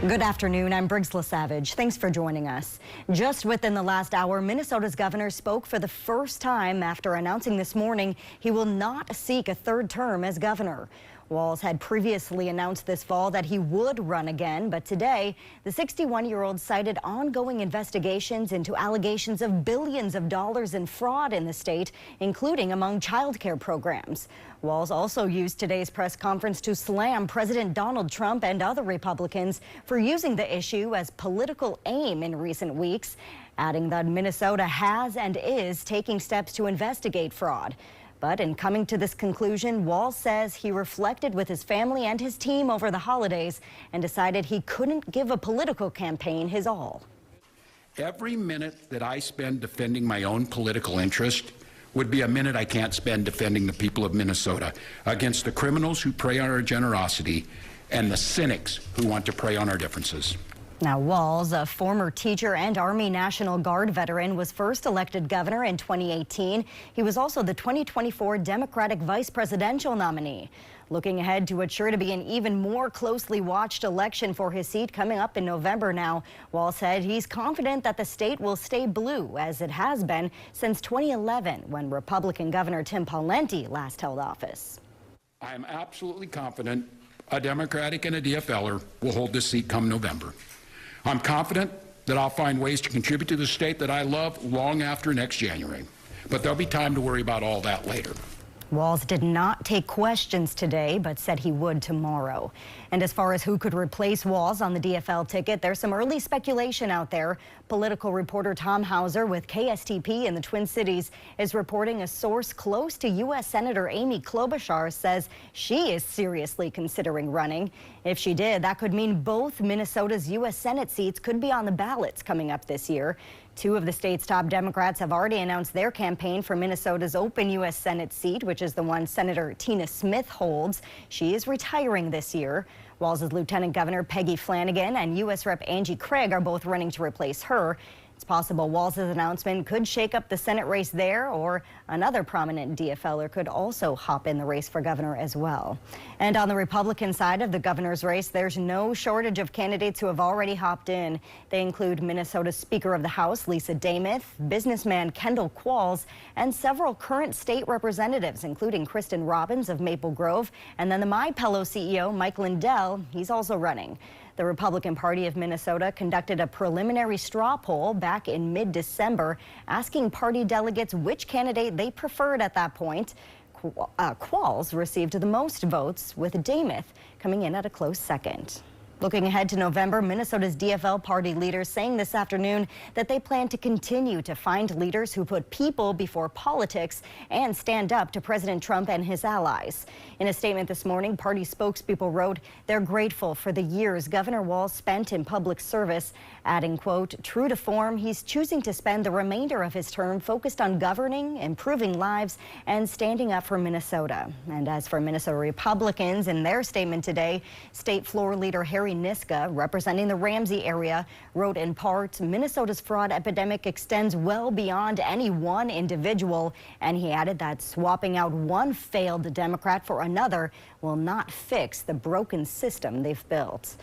Good afternoon. I'm Briggs LaSavage. Thanks for joining us. Just within the last hour, Minnesota's governor spoke for the first time after announcing this morning he will not seek a third term as governor. Walz had previously announced this fall that he would run again, but today the 61-year-old cited ongoing investigations into allegations of billions of dollars in fraud in the state, including among child care programs. Walz also used today's press conference to slam President Donald Trump and other Republicans for using the issue as political aim in recent weeks, adding that Minnesota has and is taking steps to investigate fraud. But in coming to this conclusion, Walz says he reflected with his family and his team over the holidays and decided he couldn't give a political campaign his all. Every minute that I spend defending my own political interest would be a minute I can't spend defending the people of Minnesota against the criminals who prey on our generosity and the cynics who want to prey on our differences. Now, Walz, a former teacher and Army National Guard veteran, was first elected governor in 2018. He was also the 2024 Democratic vice presidential nominee. Looking ahead to what's sure to be an even more closely watched election for his seat coming up in November now, Walz said he's confident that the state will stay blue, as it has been since 2011, when Republican Governor Tim Pawlenty last held office. I am absolutely confident a Democratic and a DFLer will hold this seat come November. I'm confident that I'll find ways to contribute to the state that I love long after next January. But there'll be time to worry about all that later. Walz did not take questions today, but said he would tomorrow. And as far as who could replace Walz on the DFL ticket, there's some early speculation out there. Political reporter Tom Hauser with KSTP in the Twin Cities is reporting a source close to U.S. Senator Amy Klobuchar says she is seriously considering running. If she did, that could mean both Minnesota's U.S. Senate seats could be on the ballots coming up this year. Two of the state's top Democrats have already announced their campaign for Minnesota's open U.S. Senate seat, which is the one Senator Tina Smith holds. She is retiring this year. Walz's Lieutenant Governor Peggy Flanagan and U.S. Rep. Angie Craig are both running to replace her. It's possible Walz's announcement could shake up the Senate race there, or another prominent DFLer could also hop in the race for governor as well. And on the Republican side of the governor's race, there's no shortage of candidates who have already hopped in. They include Minnesota's Speaker of the House, Lisa Demuth, businessman Kendall Qualls, and several current state representatives, including Kristen Robbins of Maple Grove, and then the MyPillow CEO, Mike Lindell. He's also running. The Republican Party of Minnesota conducted a preliminary straw poll back in mid-December, asking party delegates which candidate they preferred at that point. Qualls received the most votes, with Demuth coming in at a close second. Looking ahead to November, Minnesota's DFL party leaders saying this afternoon that they plan to continue to find leaders who put people before politics and stand up to President Trump and his allies. In a statement this morning, party spokespeople wrote they're grateful for the years Governor Walz spent in public service, adding, quote, true to form, he's choosing to spend the remainder of his term focused on governing, improving lives, and standing up for Minnesota. And as for Minnesota Republicans, in their statement today, State Floor Leader Harry Niska, representing the Ramsey area, wrote in part, Minnesota's fraud epidemic extends well beyond any one individual, and he added that swapping out one failed Democrat for another will not fix the broken system they've built.